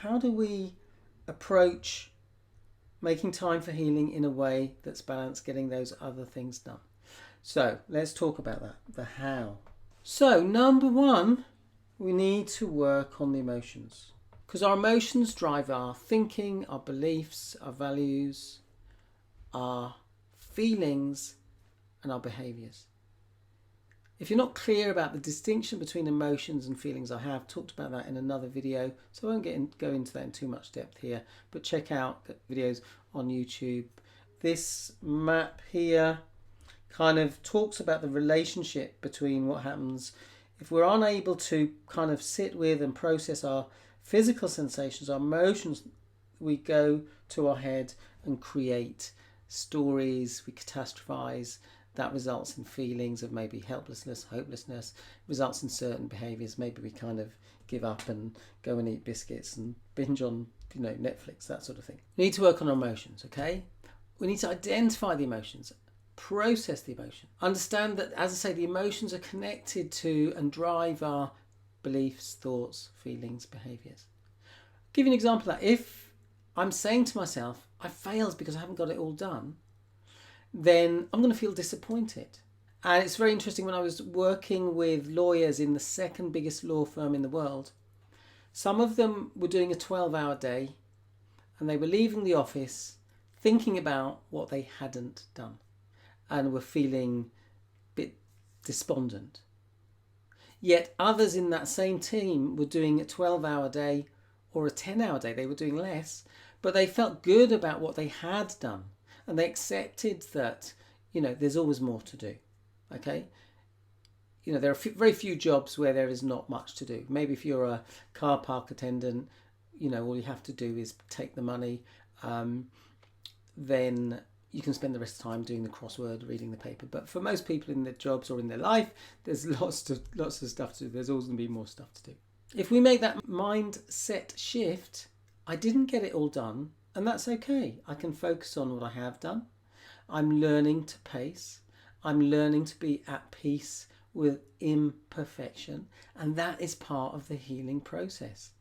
how do we approach making time for healing in a way that's balanced, getting those other things done? So let's talk about that, the how. So number one, we need to work on the emotions, because our emotions drive our thinking, our beliefs, our values, our feelings, and our behaviours. If you're not clear about the distinction between emotions and feelings, I have talked about that in another video, so I won't go into that in too much depth here, but check out videos on YouTube. This map here kind of talks about the relationship between what happens if we're unable to kind of sit with and process our physical sensations, our emotions. We go to our head and create stories, we catastrophize. That results in feelings of maybe helplessness, hopelessness, results in certain behaviours. Maybe we kind of give up and go and eat biscuits and binge on, Netflix, that sort of thing. We need to work on our emotions, okay? We need to identify the emotions, process the emotion. Understand that, as I say, the emotions are connected to and drive our beliefs, thoughts, feelings, behaviours. I'll give you an example of that. If I'm saying to myself, I failed because I haven't got it all done, then I'm going to feel disappointed. And it's very interesting, when I was working with lawyers in the second biggest law firm in the world, some of them were doing a 12-hour day and they were leaving the office thinking about what they hadn't done and were feeling a bit despondent. Yet others in that same team were doing a 12-hour day or a 10-hour day. They were doing less, but they felt good about what they had done. And they accepted that, there's always more to do, okay? There are very few jobs where there is not much to do. Maybe if you're a car park attendant, all you have to do is take the money. Then you can spend the rest of the time doing the crossword, reading the paper. But for most people in their jobs or in their life, there's lots of stuff to do. There's always going to be more stuff to do. If we make that mindset shift, I didn't get it all done, and that's okay. I can focus on what I have done. I'm learning to pace. I'm learning to be at peace with imperfection. And that is part of the healing process.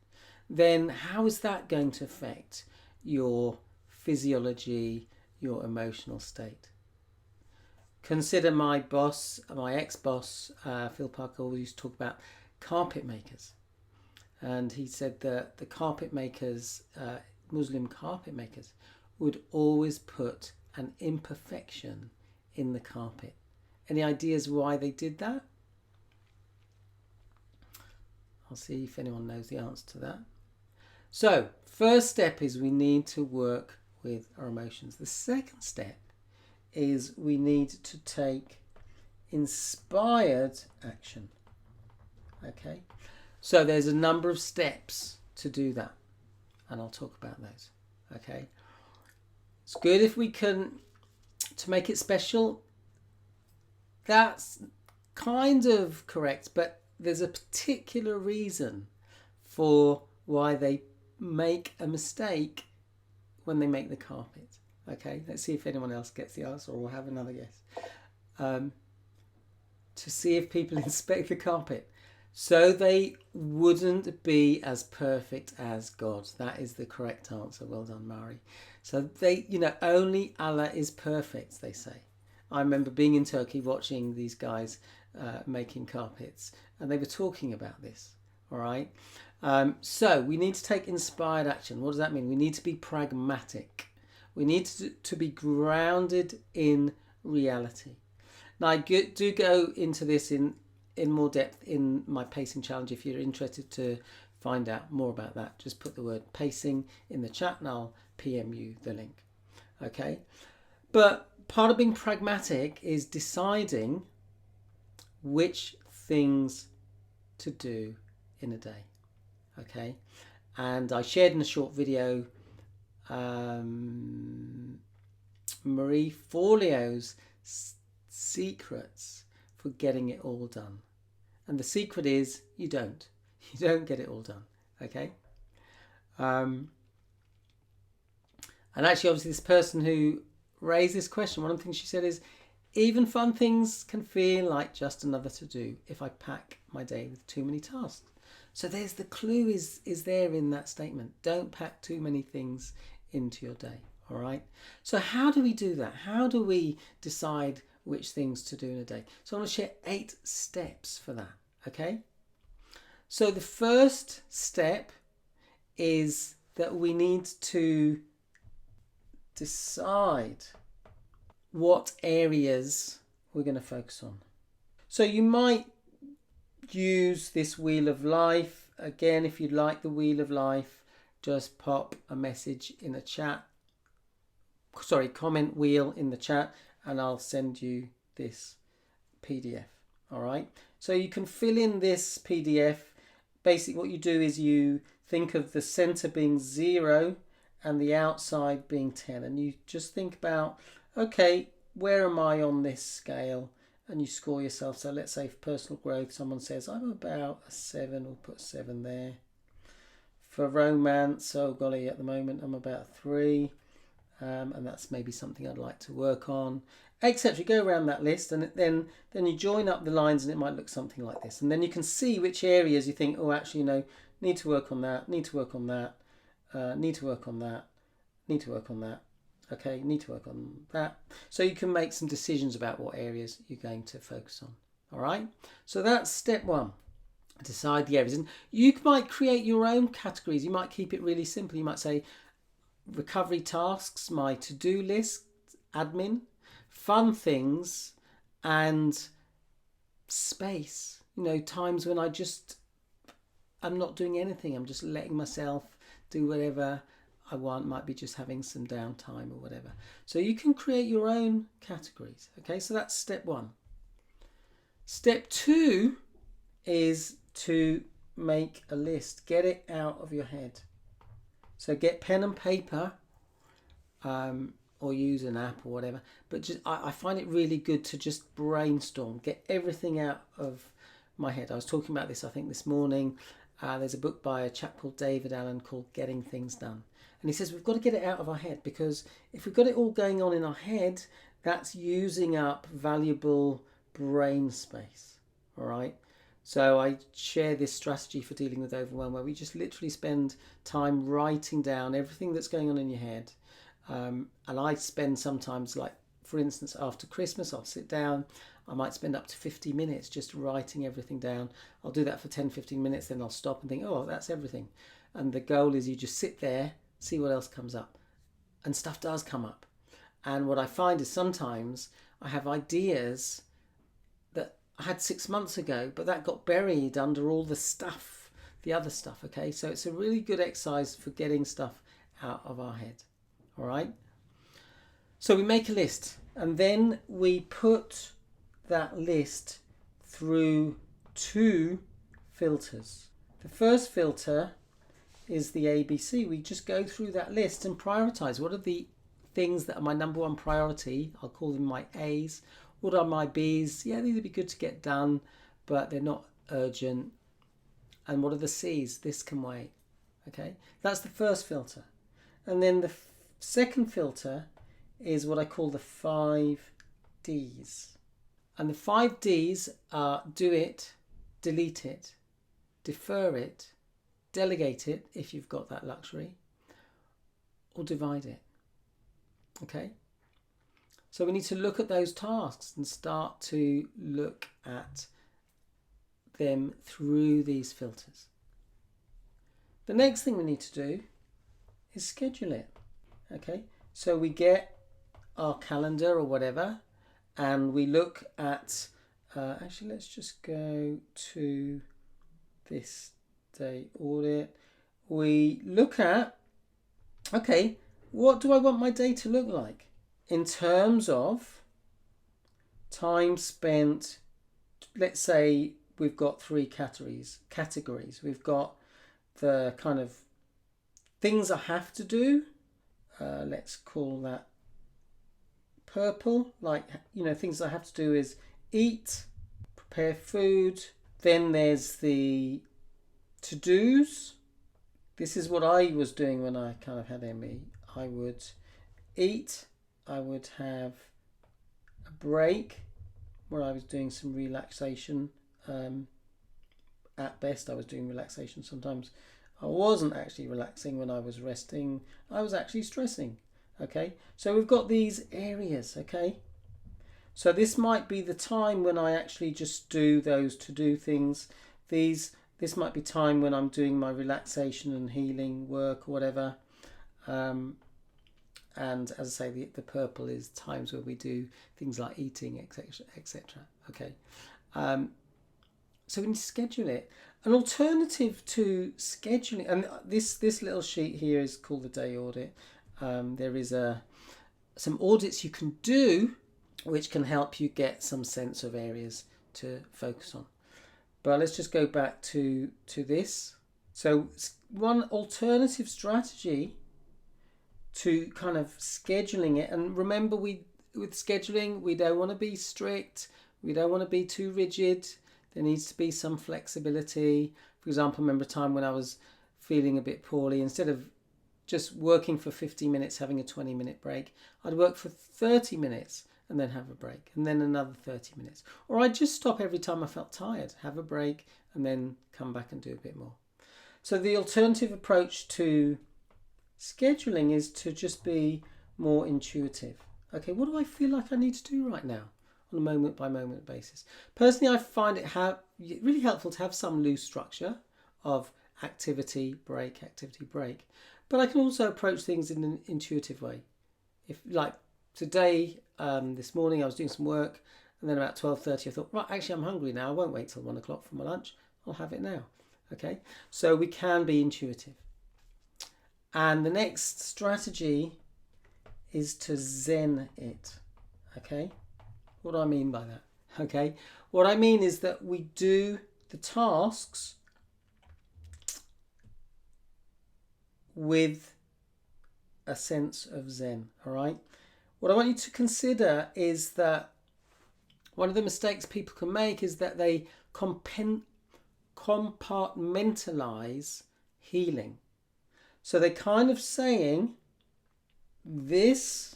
Then how is that going to affect your physiology, your emotional state? Consider my boss, my ex-boss, Phil Parker, always used to talk about carpet makers. And he said that the carpet makers, Muslim carpet makers, would always put an imperfection in the carpet. Any ideas why they did that? I'll see if anyone knows the answer to that. So, first step is we need to work with our emotions. The second step is we need to take inspired action. Okay? So there's a number of steps to do that, and I'll talk about those. Okay, it's good if we can, to make it special. That's kind of correct, but there's a particular reason for why they make a mistake when they make the carpet. Okay, let's see if anyone else gets the answer, or we'll have another guess. To see if people inspect the carpet, so they wouldn't be as perfect as God. That is the correct answer. Well done, Mari. So they, only Allah is perfect, they say. I remember being in Turkey watching these guys making carpets, and they were talking about this. All right. So we need to take inspired action. What does that mean? We need to be pragmatic. We need to be grounded in reality. Now, I do go into this in more depth in my pacing challenge. If you're interested to find out more about that, just put the word pacing in the chat and I'll PM you the link. Okay. But part of being pragmatic is deciding which things to do in a day. Okay. And I shared in a short video Marie Forleo's secrets for getting it all done. And the secret is you don't get it all done. Okay. And actually, obviously, this person who raised this question, one of the things she said is, even fun things can feel like just another to do if I pack my day with too many tasks. So there's the clue is there in that statement. Don't pack too many things into your day. All right. So how do we do that? How do we decide which things to do in a day? So I'm going to share 8 steps for that. Okay. So the first step is that we need to decide what areas we're going to focus on. So you might use this wheel of life. Again, if you like the wheel of life, just pop a message in the chat. Comment wheel in the chat, and I'll send you this PDF. All right. So you can fill in this PDF. Basically, what you do is you think of the center being 0 and the outside being 10, and you just think about, okay, where am I on this scale? And you score yourself. So let's say for personal growth, someone says, I'm about a 7, we'll put 7 there. For romance, oh golly, at the moment I'm about 3. And that's maybe something I'd like to work on, etc. You go around that list, and then you join up the lines, and it might look something like this. And then you can see which areas you think, oh, actually, need to work on that, need to work on that, need to work on that, need to work on that. Okay, need to work on that. So you can make some decisions about what areas you're going to focus on. All right. So that's step 1. Decide the areas. And you might create your own categories. You might keep it really simple. You might say, recovery tasks, my to-do list, admin, fun things, and space. Times when I'm not doing anything. I'm just letting myself do whatever I want. Might be just having some downtime or whatever. So you can create your own categories. Okay, so that's step 1. Step 2 is to make a list. Get it out of your head. So get pen and paper, or use an app or whatever. But I find it really good to just brainstorm, get everything out of my head. I was talking about this, I think, this morning. There's a book by a chap called David Allen called Getting Things Done. And he says we've got to get it out of our head, because if we've got it all going on in our head, that's using up valuable brain space. All right. So I share this strategy for dealing with overwhelm, where we just literally spend time writing down everything that's going on in your head. And I spend sometimes, like, for instance, after Christmas, I'll sit down. I might spend up to 50 minutes just writing everything down. I'll do that for 10-15 minutes, then I'll stop and think, oh, that's everything. And the goal is you just sit there, see what else comes up. And stuff does come up. And what I find is sometimes I have ideas that I had 6 months ago, but that got buried under all the stuff, the other stuff. Okay, so it's a really good exercise for getting stuff out of our head. All right. So we make a list, and then we put that list through 2 filters. The first filter is the ABC. We just go through that list and prioritize. What are the things that are my number 1 priority? I'll call them my A's. What are my B's? Yeah, these would be good to get done, but they're not urgent. And what are the C's? This can wait. Okay, that's the first filter. And then the second filter is what I call the 5 D's. And the 5 D's are do it, delete it, defer it, delegate it if you've got that luxury, or divide it. Okay? So we need to look at those tasks and start to look at them through these filters. The next thing we need to do is schedule it. Okay, so we get our calendar or whatever, and we look at, actually let's just go to this day audit. We look at, okay, what do I want my day to look like in terms of time spent? Let's say we've got 3 categories. We've got the kind of things I have to do. Let's call that purple. Like, things I have to do is eat, prepare food. Then there's the to-dos. This is what I was doing when I kind of had ME. I would eat. I would have a break where I was doing some relaxation at best I was doing relaxation. Sometimes I wasn't actually relaxing when I was resting. I was actually stressing. Okay, so we've got these areas. Okay, so this might be the time when I actually just do those to-do things. This might be time when I'm doing my relaxation and healing work or whatever. And as I say, the purple is times where we do things like eating, etc. Okay, so we need to schedule it. An alternative to scheduling, and this little sheet here is called the day audit. There is some audits you can do, which can help you get some sense of areas to focus on. But let's just go back to this. So one alternative strategy to kind of scheduling it, and remember, with scheduling, we don't want to be strict, we don't want to be too rigid. There needs to be some flexibility. For example, I remember a time when I was feeling a bit poorly. Instead of just working for 50 minutes, having a 20-minute break, I'd work for 30 minutes and then have a break, and then another 30 minutes. Or I'd just stop every time I felt tired, have a break, and then come back and do a bit more. So the alternative approach to scheduling is to just be more intuitive. Okay, what do I feel like I need to do right now on a moment by moment basis? Personally, I find it really helpful to have some loose structure of activity, break. But I can also approach things in an intuitive way. If, like today, this morning I was doing some work, and then about 12:30 I thought, right, actually I'm hungry now. I won't wait till 1 o'clock for my lunch. I'll have it now. Okay, so we can be intuitive. And the next strategy is to zen it. Okay, what do I mean by that? Okay, what I mean is that we do the tasks with a sense of zen. All right, what I want you to consider is that one of the mistakes people can make is that they compartmentalize healing. So they're kind of saying, this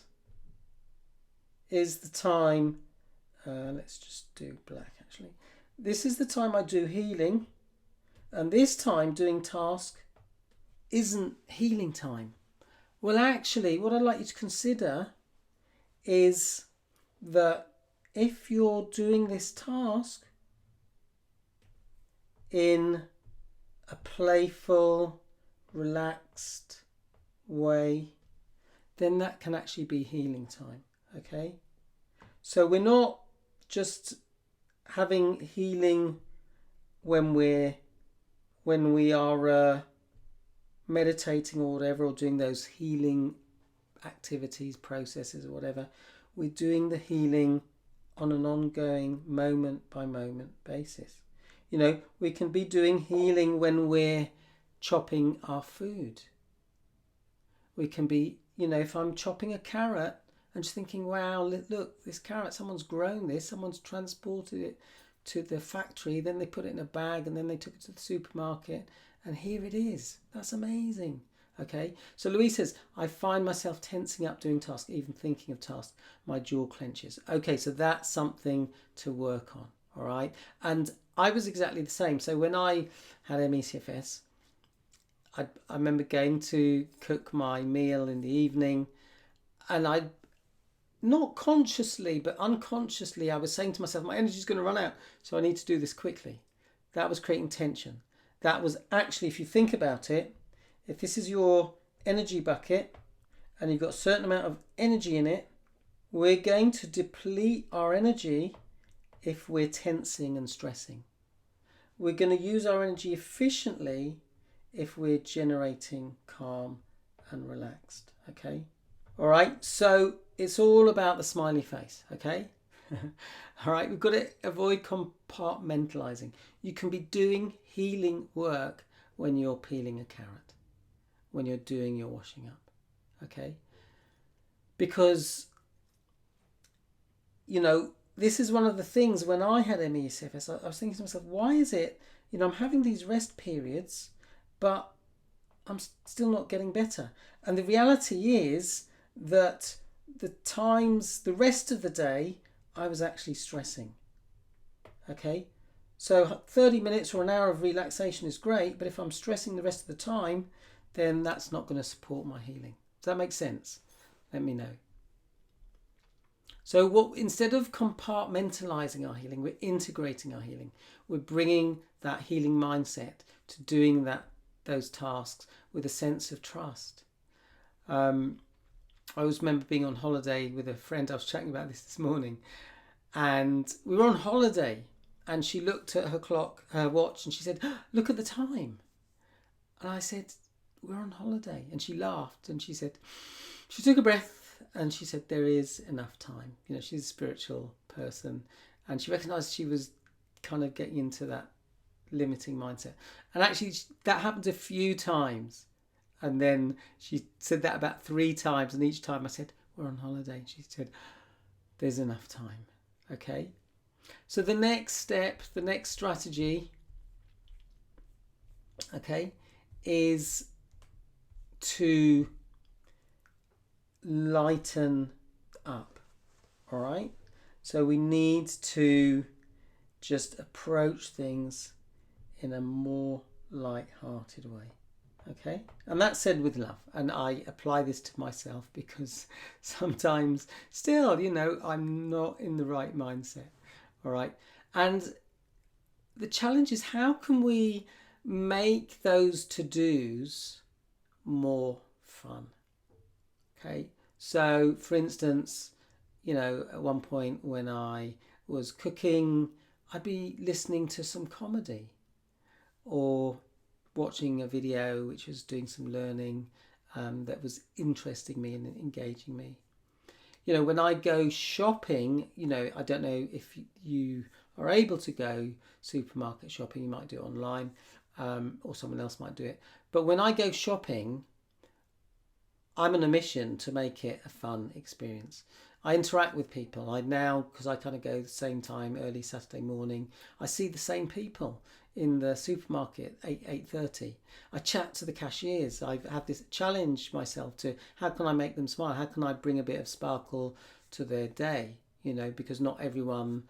is the time, let's just do black actually. This is the time I do healing, and this time doing task isn't healing time. Well, actually, what I'd like you to consider is that if you're doing this task in a playful, relaxed way, then that can actually be healing time. Okay, so we're not just having healing when we are meditating or whatever, or doing those healing activities, processes or whatever. We're doing the healing on an ongoing moment by moment basis. You know, we can be doing healing when we're chopping our food. We can be, you know, if I'm chopping a carrot and just thinking, wow, look, this carrot, someone's grown this, someone's transported it to the factory, then they put it in a bag, and then they took it to the supermarket, and here it is. That's amazing. Okay, so Louise says, I find myself tensing up doing tasks, even thinking of tasks, my jaw clenches. Okay, so that's something to work on. All right, and I was exactly the same. So when I had ME/CFS, I remember going to cook my meal in the evening, and I, not consciously but unconsciously, I was saying to myself, my energy's going to run out, so I need to do this quickly. That was creating tension. That was actually, if you think about it, if this is your energy bucket and you've got a certain amount of energy in it, we're going to deplete our energy if we're tensing and stressing. We're going to use our energy efficiently if we're generating calm and relaxed. Okay, all right, so it's all about the smiley face. Okay, all right, we've got to avoid compartmentalizing. You can be doing healing work when you're peeling a carrot, when you're doing your washing up. Okay, because, you know, this is one of the things when I had ME/CFS, I was thinking to myself, why is it, you know, I'm having these rest periods, but I'm still not getting better. And the reality is that the rest of the day, I was actually stressing. Okay, So 30 minutes or an hour of relaxation is great, but if I'm stressing the rest of the time, then that's not going to support my healing. Does that make sense? Let me know. So instead of compartmentalizing our healing, we're integrating our healing. We're bringing that healing mindset to doing those tasks with a sense of trust. I always remember being on holiday with a friend. I was chatting about this morning, and we were on holiday, and she looked at her watch, and she said, "Look at the time." And I said, "We're on holiday." And she laughed, and she took a breath, and she said, "There is enough time." You know, she's a spiritual person, and she recognised she was kind of getting into that limiting mindset. And actually, that happened a few times. And then she said that about 3 times, and each time I said, "We're on holiday." She said, "There's enough time." Okay. So the next step, the next strategy, okay, is to lighten up. All right. So we need to just approach things in a more light-hearted way. Okay, and that's said with love, and I apply this to myself because sometimes still, I'm not in the right mindset. All right, and the challenge is, how can we make those to-dos more fun? Okay, so for instance, at one point when I was cooking, I'd be listening to some comedy or watching a video which was doing some learning that was interesting me and engaging me. When I go shopping, I don't know if you are able to go supermarket shopping. You might do it online, or someone else might do it. But when I go shopping, I'm on a mission to make it a fun experience. I interact with people. Because I kind of go the same time, early Saturday morning, I see the same people in the supermarket, 8:30. I chat to the cashiers. I've had this challenge myself to, how can I make them smile? How can I bring a bit of sparkle to their day? Because not everyone,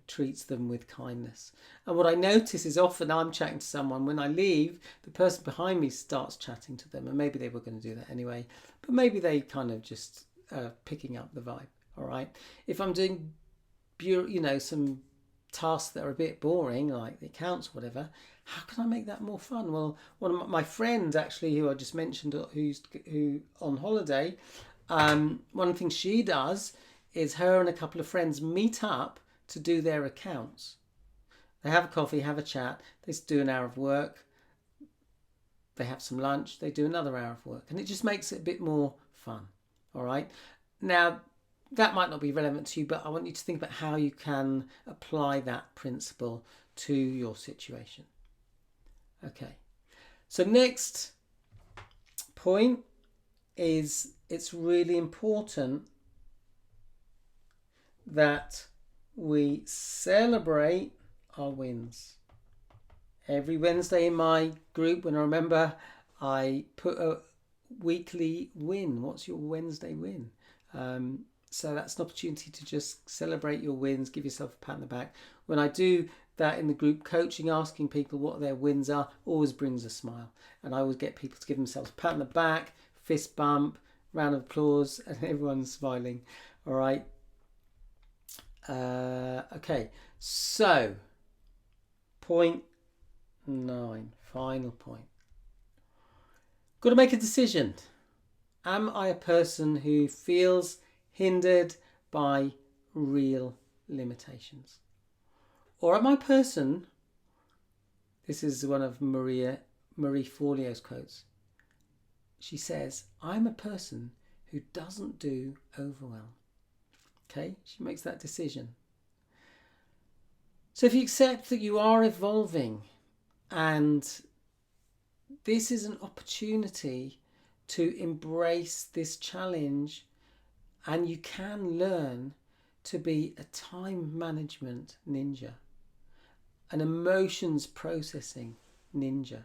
treats them with kindness. And what I notice is often I'm chatting to someone, when I leave, the person behind me starts chatting to them, and maybe they were going to do that anyway, but maybe they kind of just picking up the vibe. All right. If I'm doing, some tasks that are a bit boring, like the accounts, whatever, how can I make that more fun? Well, one of my friends, actually, who I just mentioned, who on holiday, one of the things she does is her and a couple of friends meet up to do their accounts. They have a coffee, have a chat, they do an hour of work, they have some lunch, they do another hour of work, and it just makes it a bit more fun. All right. Now, that might not be relevant to you, but I want you to think about how you can apply that principle to your situation. Okay. So next point is, it's really important that we celebrate our wins. Every Wednesday in my group, when I remember, I put a weekly win. What's your Wednesday win? So that's an opportunity to just celebrate your wins, give yourself a pat on the back. When I do that in the group coaching, asking people what their wins are, always brings a smile. And I always get people to give themselves a pat on the back, fist bump, round of applause, and everyone's smiling. All right. Okay. So, point 9, final point. Got to make a decision. Am I a person who feels hindered by real limitations? Or am I a person, this is one of Marie Forleo's quotes. She says, I'm a person who doesn't do overwhelm. Okay, she makes that decision. So if you accept that you are evolving, and this is an opportunity to embrace this challenge, and you can learn to be a time management ninja, an emotions processing ninja,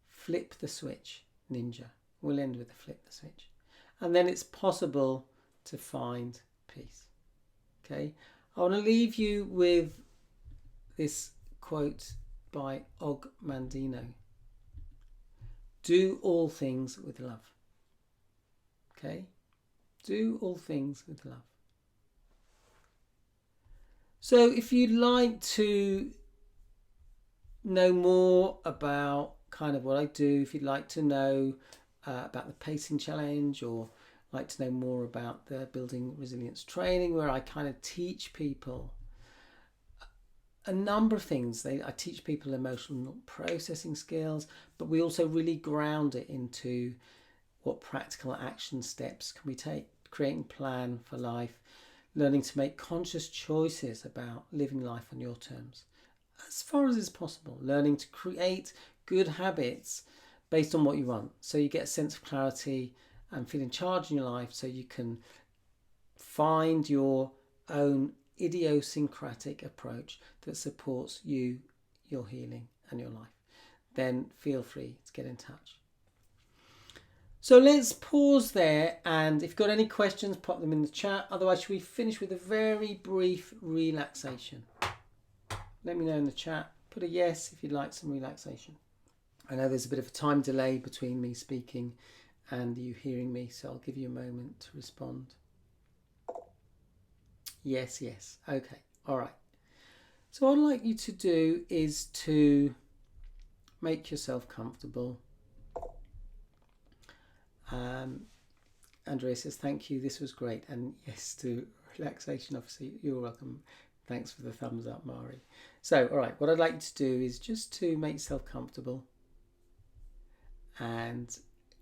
flip the switch ninja. We'll end with a flip the switch. And then it's possible to find peace. Okay, I want to leave you with this quote by Og Mandino. Do all things with love. Okay? Do all things with love. So if you'd like to know more about kind of what I do, if you'd like to know about the pacing challenge, or like to know more about the building resilience training, where I kind of teach people a number of things. I teach people emotional processing skills, but we also really ground it into what practical action steps can we take, creating a plan for life, learning to make conscious choices about living life on your terms, as far as is possible, learning to create good habits based on what you want, so you get a sense of clarity and feel in charge in your life, so you can find your own idiosyncratic approach that supports you, your healing and your life. Then feel free to get in touch. So let's pause there, and if you've got any questions, pop them in the chat. Otherwise, should we finish with a very brief relaxation? Let me know in the chat. Put a yes if you'd like some relaxation. I know there's a bit of a time delay between me speaking and you hearing me, so I'll give you a moment to respond. Yes, yes. Okay, all right. So what I'd like you to do is to make yourself comfortable. Andrea says, thank you, this was great. And yes to relaxation, obviously, you're welcome. Thanks for the thumbs up, Mari. So, all right, what I'd like you to do is just to make yourself comfortable and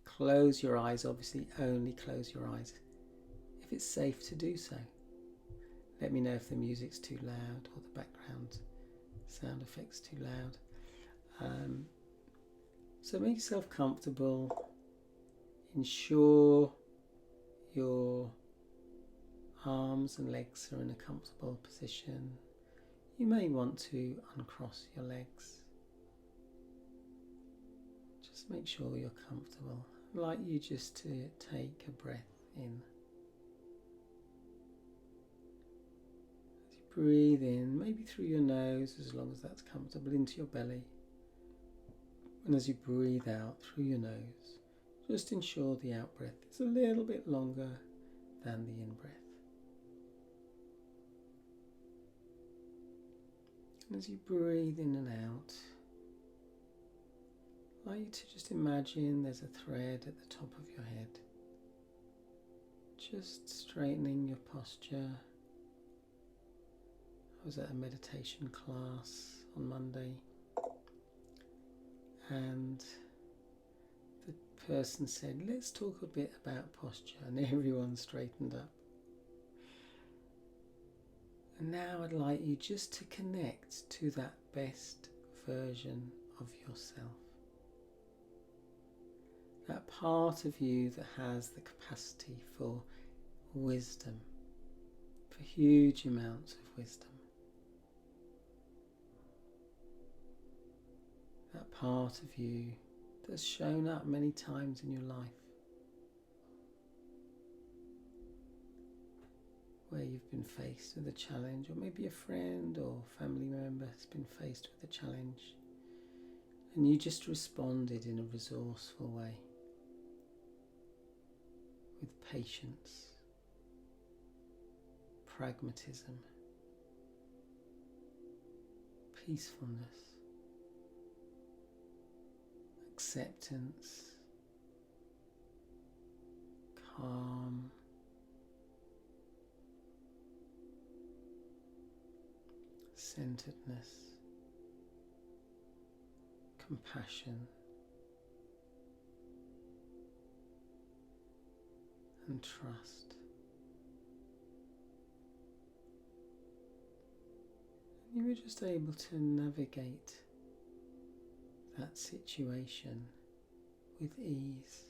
close your eyes. Obviously, only close your eyes if it's safe to do so. Let me know if the music's too loud or the background sound effects too loud. So make yourself comfortable. Ensure your arms and legs are in a comfortable position. You may want to uncross your legs. Just make sure you're comfortable. I'd like you just to take a breath in. As you breathe in, maybe through your nose, as long as that's comfortable, into your belly. And as you breathe out through your nose, just ensure the out-breath is a little bit longer than the in-breath. And as you breathe in and out, I'd like you to just imagine there's a thread at the top of your head, just straightening your posture. I was at a meditation class on Monday, and the person said, let's talk a bit about posture, and everyone straightened up. And now I'd like you just to connect to that best version of yourself. That part of you that has the capacity for wisdom, for huge amounts of wisdom. That part of you that's shown up many times in your life, where you've been faced with a challenge, or maybe a friend or family member has been faced with a challenge, and you just responded in a resourceful way, with patience, pragmatism, peacefulness, acceptance, calm, centeredness, compassion, and trust. You were just able to navigate that situation with ease.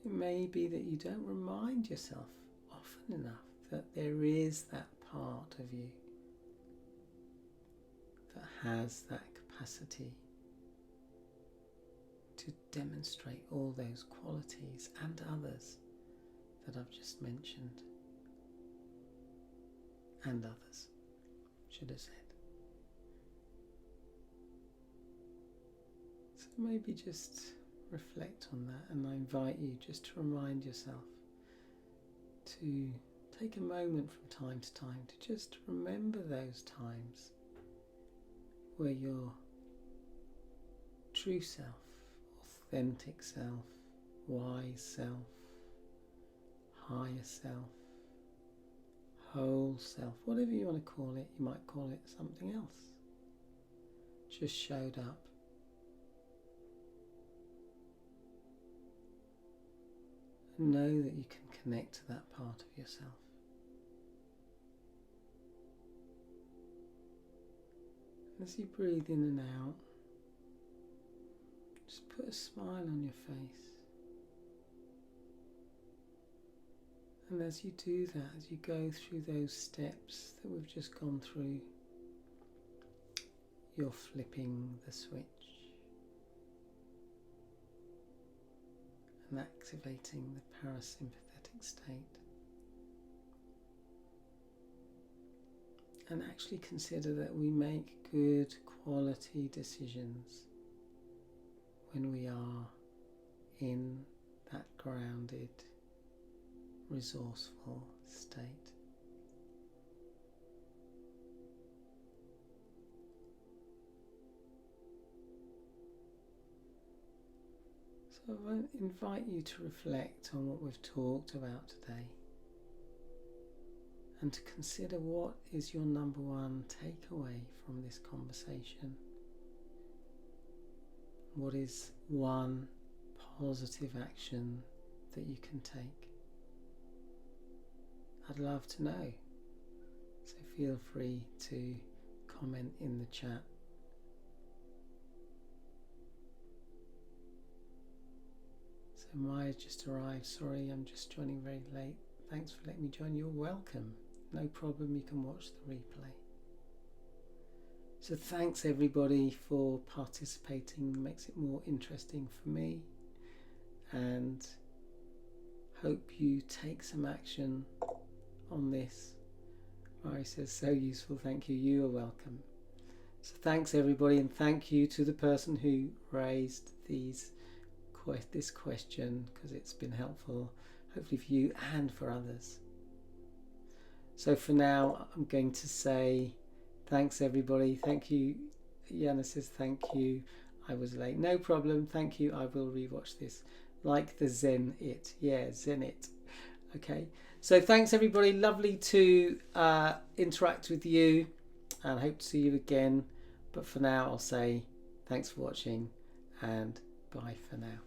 It may be that you don't remind yourself often enough that there is that part of you that has that capacity to demonstrate all those qualities and others that I've just mentioned, and others, should have said. So maybe just reflect on that, and I invite you just to remind yourself to take a moment from time to time to just remember those times where your true self, authentic self, wise self, higher self, whole self, whatever you want to call it, you might call it something else, just showed up. And know that you can connect to that part of yourself. As you breathe in and out, just put a smile on your face. And as you do that, as you go through those steps that we've just gone through, you're flipping the switch and activating the parasympathetic state. And actually consider that we make good quality decisions when we are in that grounded, resourceful state. So I invite you to reflect on what we've talked about today and to consider what is your number one takeaway from this conversation. What is one positive action that you can take? I'd love to know, so feel free to comment in the chat. So Maya's just arrived. Sorry, I'm just joining very late. Thanks for letting me join. You're welcome. No problem, you can watch the replay. So thanks everybody for participating, makes it more interesting for me, and hope you take some action on this. Mari says, so useful, thank you, you are welcome. So thanks everybody, and thank you to the person who raised this question, because it's been helpful, hopefully for you and for others. So for now, I'm going to say thanks everybody. Thank you. Yana says thank you. I was late. No problem. Thank you. I will rewatch this. Like the Zen It. Yeah, Zen It. Okay. So thanks everybody. Lovely to interact with you, and hope to see you again. But for now, I'll say thanks for watching and bye for now.